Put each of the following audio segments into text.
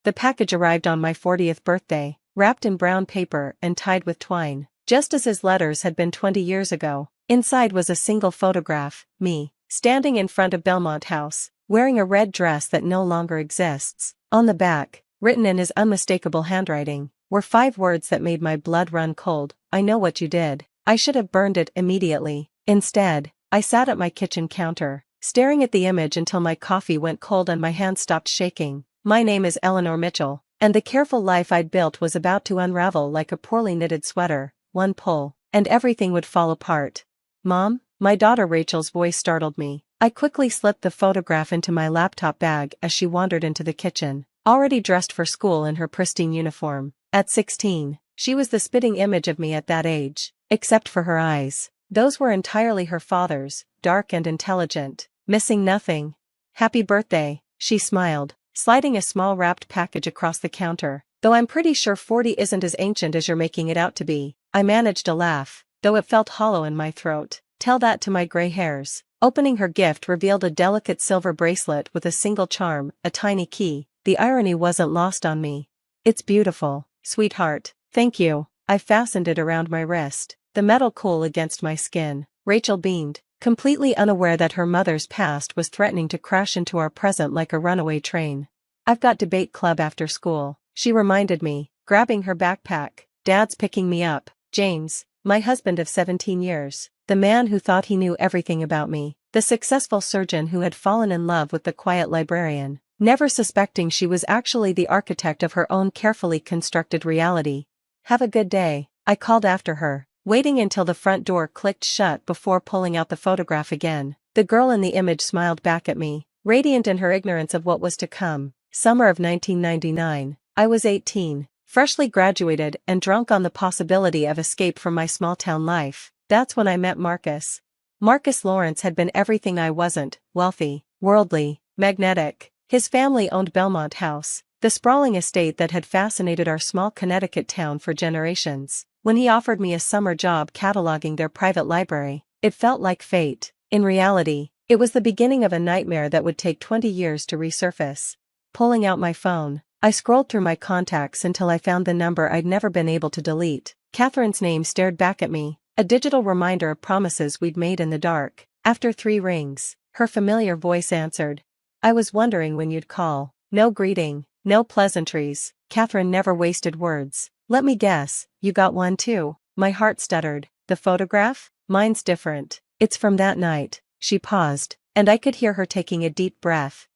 The package arrived on my 40th birthday, wrapped in brown paper and tied with twine, just as his letters had been 20 years ago. Inside was a single photograph, me, standing in front of Belmont House, wearing a red dress that no longer exists. On the back, written in his unmistakable handwriting, were 5 words that made my blood run cold: "I know what you did." I should have burned it immediately. Instead, I sat at my kitchen counter, staring at the image until my coffee went cold and my hands stopped shaking. My name is Eleanor Mitchell, and the careful life I'd built was about to unravel like a poorly knitted sweater. One pull, and everything would fall apart. "Mom?" My daughter Rachel's voice startled me. I quickly slipped the photograph into my laptop bag as she wandered into the kitchen, already dressed for school in her pristine uniform. At 16, she was the spitting image of me at that age, except for her eyes. Those were entirely her father's, dark and intelligent, missing nothing. "Happy birthday," she smiled, sliding a small wrapped package across the counter. "Though I'm pretty sure 40 isn't as ancient as you're making it out to be." I managed a laugh, though it felt hollow in my throat. "Tell that to my gray hairs." Opening her gift revealed a delicate silver bracelet with a single charm, a tiny key. The irony wasn't lost on me. "It's beautiful, sweetheart." "Thank you." I fastened it around my wrist, the metal cool against my skin. Rachel beamed, completely unaware that her mother's past was threatening to crash into our present like a runaway train. "I've got debate club after school," she reminded me, grabbing her backpack. "Dad's picking me up." James, my husband of 17 years, the man who thought he knew everything about me, the successful surgeon who had fallen in love with the quiet librarian, never suspecting she was actually the architect of her own carefully constructed reality. "Have a good day," I called after her, waiting until the front door clicked shut before pulling out the photograph again. The girl in the image smiled back at me, radiant in her ignorance of what was to come. Summer of 1999. I was 18, freshly graduated and drunk on the possibility of escape from my small-town life. That's when I met Marcus. Marcus Lawrence had been everything I wasn't: wealthy, worldly, magnetic. His family owned Belmont House, the sprawling estate that had fascinated our small Connecticut town for generations. When he offered me a summer job cataloging their private library, it felt like fate. In reality, it was the beginning of a nightmare that would take 20 years to resurface. Pulling out my phone, I scrolled through my contacts until I found the number I'd never been able to delete. Catherine's name stared back at me, a digital reminder of promises we'd made in the dark. After 3 rings, her familiar voice answered. "I was wondering when you'd call." No greeting, no pleasantries. Catherine never wasted words. "Let me guess, you got one too." My heart stuttered. "The photograph? Mine's different. It's from that night." She paused, and I could hear her taking a deep breath.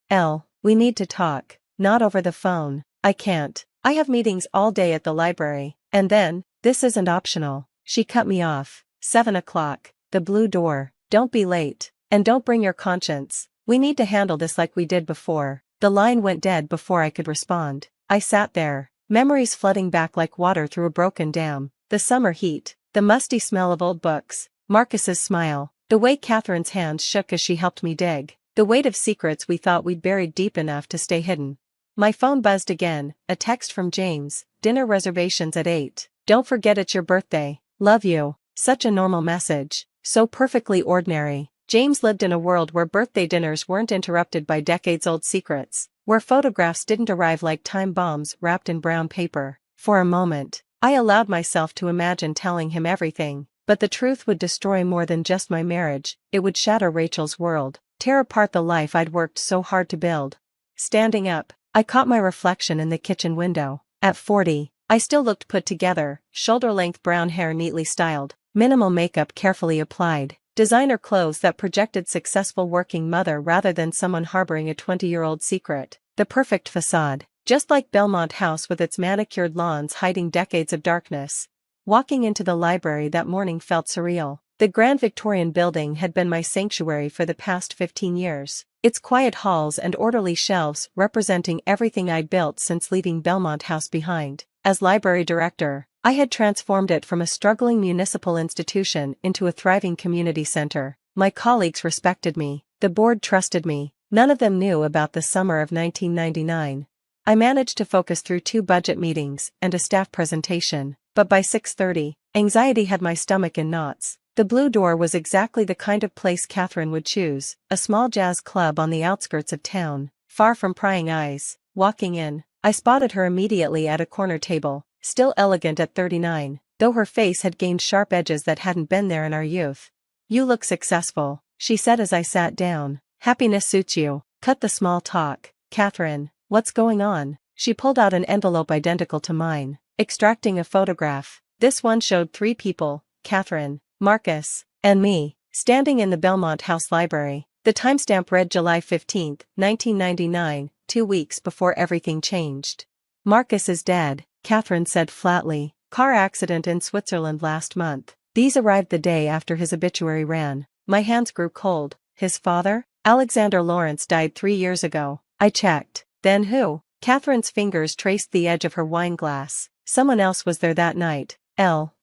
We need to talk." "Not over the phone." "I can't. I have meetings all day at the library, and then, this isn't optional." She cut me off. 7 o'clock. The blue door. "Don't be late. And don't bring your conscience. We need to handle this like we did before." The line went dead before I could respond. I sat there, memories flooding back like water through a broken dam. The summer heat, the musty smell of old books, Marcus's smile, the way Catherine's hands shook as she helped me dig, the weight of secrets we thought we'd buried deep enough to stay hidden. My phone buzzed again, a text from James: "Dinner reservations at 8. Don't forget it's your birthday. Love you." Such a normal message, so perfectly ordinary. James lived in a world where birthday dinners weren't interrupted by decades-old secrets, where photographs didn't arrive like time bombs wrapped in brown paper. For a moment, I allowed myself to imagine telling him everything, but the truth would destroy more than just my marriage. It would shatter Rachel's world, tear apart the life I'd worked so hard to build. Standing up, I caught my reflection in the kitchen window. At 40, I still looked put together, shoulder-length brown hair neatly styled, minimal makeup carefully applied, designer clothes that projected successful working mother rather than someone harboring a 20-year-old secret. The perfect facade, just like Belmont House with its manicured lawns hiding decades of darkness. Walking into the library that morning felt surreal. The grand Victorian building had been my sanctuary for the past 15 years, its quiet halls and orderly shelves representing everything I'd built since leaving Belmont House behind. As library director, I had transformed it from a struggling municipal institution into a thriving community center. My colleagues respected me, the board trusted me. None of them knew about the summer of 1999. I managed to focus through 2 budget meetings and a staff presentation, but by 6:30, anxiety had my stomach in knots. The Blue Door was exactly the kind of place Catherine would choose, a small jazz club on the outskirts of town, far from prying eyes. Walking in, I spotted her immediately at a corner table, still elegant at 39, though her face had gained sharp edges that hadn't been there in our youth. "You look successful," she said as I sat down. "Happiness suits you. Cut the small talk, Catherine. What's going on?" She pulled out an envelope identical to mine, extracting a photograph. This one showed 3 people, Catherine, Marcus, and me, standing in the Belmont House library. The timestamp read July 15, 1999, 2 weeks before everything changed. "Marcus is dead," Catherine said flatly. "Car accident in Switzerland last month." These arrived the day after his obituary ran. My hands grew cold. His father? "Alexander Lawrence died 3 years ago." I checked. "Then who?" Catherine's fingers traced the edge of her wine glass. "Someone else was there that night.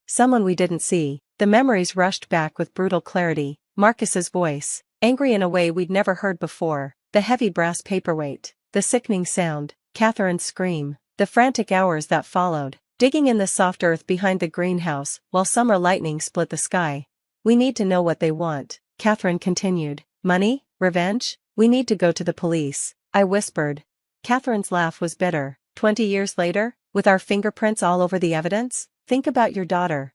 Someone we didn't see." The memories rushed back with brutal clarity. Marcus's voice, angry in a way we'd never heard before, the heavy brass paperweight, the sickening sound, Catherine's scream, the frantic hours that followed, digging in the soft earth behind the greenhouse while summer lightning split the sky. "We need to know what they want," Catherine continued. "Money? Revenge? We need to go to the police," I whispered. Catherine's laugh was bitter. 20 years later, with our fingerprints all over the evidence? Think about your daughter,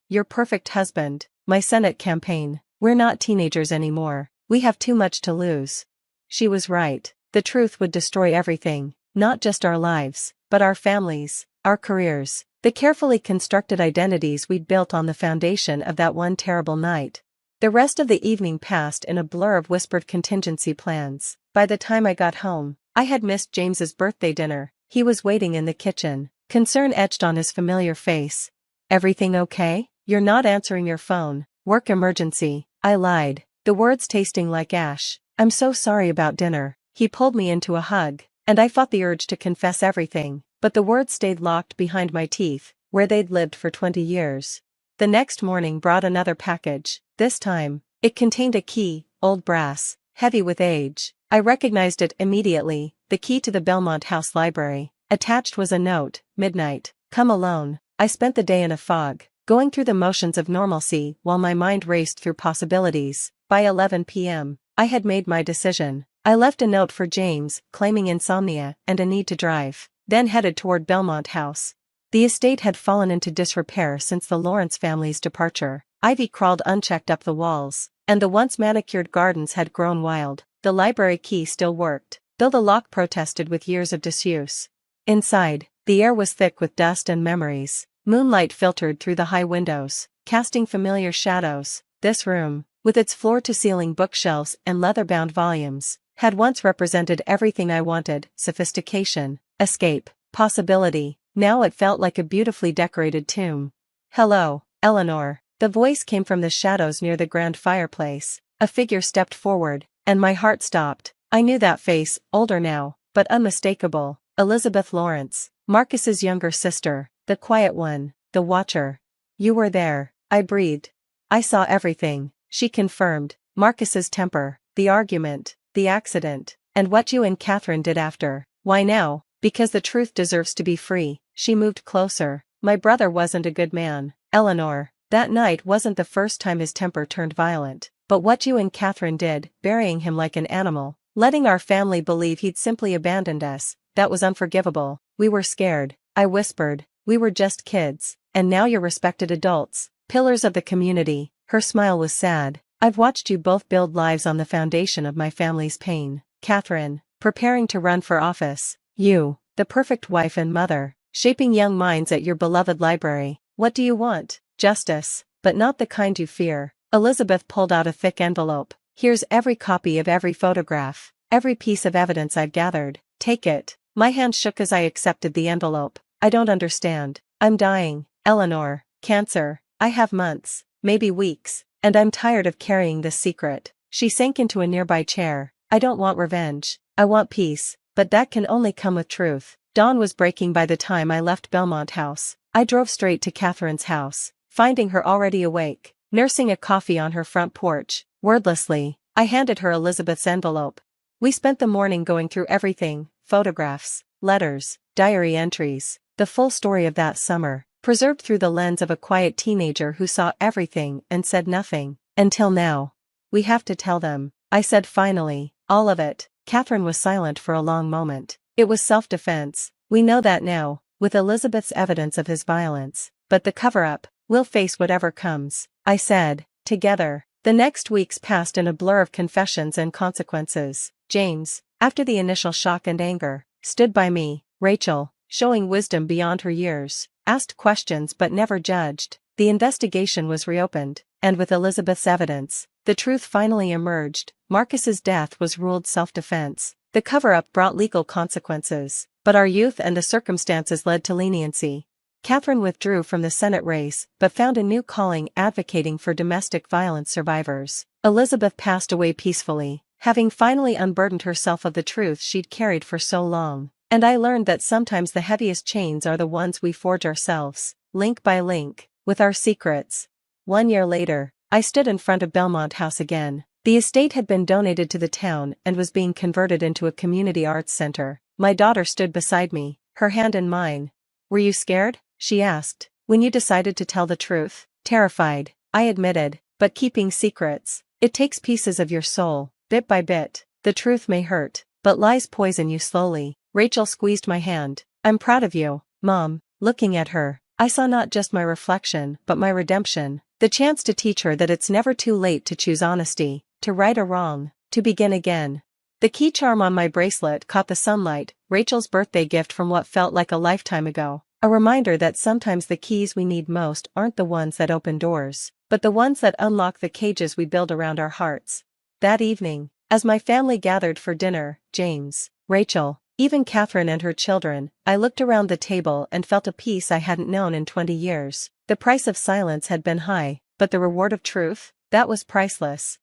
your perfect husband, my Senate campaign. We're not teenagers anymore. We have too much to lose." She was right. The truth would destroy everything, not just our lives, but our families, our careers, the carefully constructed identities we'd built on the foundation of that one terrible night. The rest of the evening passed in a blur of whispered contingency plans. By the time I got home, I had missed James's birthday dinner. He was waiting in the kitchen, concern etched on his familiar face. "Everything okay? You're not answering your phone." "Work emergency," I lied, the words tasting like ash. "I'm so sorry about dinner." He pulled me into a hug, and I fought the urge to confess everything, but the words stayed locked behind my teeth, where they'd lived for 20 years. The next morning brought another package. This time, it contained a key, old brass, heavy with age. I recognized it immediately, the key to the Belmont House library. Attached was a note, "Midnight. Come alone." I spent the day in a fog, going through the motions of normalcy while my mind raced through possibilities. By 11 p.m., I had made my decision. I left a note for James, claiming insomnia and a need to drive, then headed toward Belmont House. The estate had fallen into disrepair since the Lawrence family's departure. Ivy crawled unchecked up the walls, and the once manicured gardens had grown wild. The library key still worked, though the lock protested with years of disuse. Inside, the air was thick with dust and memories. Moonlight filtered through the high windows, casting familiar shadows. This room, with its floor-to-ceiling bookshelves and leather-bound volumes, had once represented everything I wanted: sophistication, escape, possibility. Now it felt like a beautifully decorated tomb. "Hello, Eleanor." The voice came from the shadows near the grand fireplace. A figure stepped forward, and my heart stopped. I knew that face, older now, but unmistakable. Elizabeth Lawrence, Marcus's younger sister, the quiet one, the watcher. "You were there," I breathed. "I saw everything," she confirmed. "Marcus's temper, the argument, the accident, and what you and Catherine did after." "Why now?" "Because the truth deserves to be free." She moved closer. "My brother wasn't a good man, Eleanor. That night wasn't the first time his temper turned violent. But what you and Catherine did, burying him like an animal, letting our family believe he'd simply abandoned us, that was unforgivable. We were scared," I whispered. "We were just kids, and now you're respected adults, pillars of the community." Her smile was sad. "I've watched you both build lives on the foundation of my family's pain. Catherine, preparing to run for office. You, the perfect wife and mother, shaping young minds at your beloved library. What do you want? Justice, but not the kind you fear." Elizabeth pulled out a thick envelope. "Here's every copy of every photograph, every piece of evidence I've gathered. Take it." My hand shook as I accepted the envelope. "I don't understand." "I'm dying, Eleanor. Cancer. I have months, maybe weeks, and I'm tired of carrying this secret." She sank into a nearby chair. "I don't want revenge. I want peace, but that can only come with truth." Dawn was breaking by the time I left Belmont House. I drove straight to Catherine's house, finding her already awake, nursing a coffee on her front porch. Wordlessly, I handed her Elizabeth's envelope. We spent the morning going through everything: photographs, letters, diary entries, the full story of that summer, preserved through the lens of a quiet teenager who saw everything and said nothing. Until now. "We have to tell them," I said finally. "All of it." Catherine was silent for a long moment. It was self-defense. We know that now, with Elizabeth's evidence of his violence. But the cover-up, we'll face whatever comes, I said. Together. The next weeks passed in a blur of confessions and consequences. James, after the initial shock and anger, stood by me. Rachel, showing wisdom beyond her years, asked questions but never judged. The investigation was reopened, and with Elizabeth's evidence, the truth finally emerged. Marcus's death was ruled self-defense. The cover-up brought legal consequences, but our youth and the circumstances led to leniency. Catherine withdrew from the Senate race but found a new calling advocating for domestic violence survivors. Elizabeth passed away peacefully, having finally unburdened herself of the truth she'd carried for so long. And I learned that sometimes the heaviest chains are the ones we forge ourselves, link by link, with our secrets. 1 year later, I stood in front of Belmont House again. The estate had been donated to the town and was being converted into a community arts center. My daughter stood beside me, her hand in mine. "Were you scared?" she asked, "when you decided to tell the truth?" "Terrified," I admitted, "but keeping secrets, it takes pieces of your soul, bit by bit. The truth may hurt, but lies poison you slowly." Rachel squeezed my hand. "I'm proud of you, Mom." Looking at her, I saw not just my reflection but my redemption, the chance to teach her that it's never too late to choose honesty, to right a wrong, to begin again. The key charm on my bracelet caught the sunlight, Rachel's birthday gift from what felt like a lifetime ago. A reminder that sometimes the keys we need most aren't the ones that open doors, but the ones that unlock the cages we build around our hearts. That evening, as my family gathered for dinner, James, Rachel, even Catherine and her children, I looked around the table and felt a peace I hadn't known in 20 years. The price of silence had been high, but the reward of truth? That was priceless.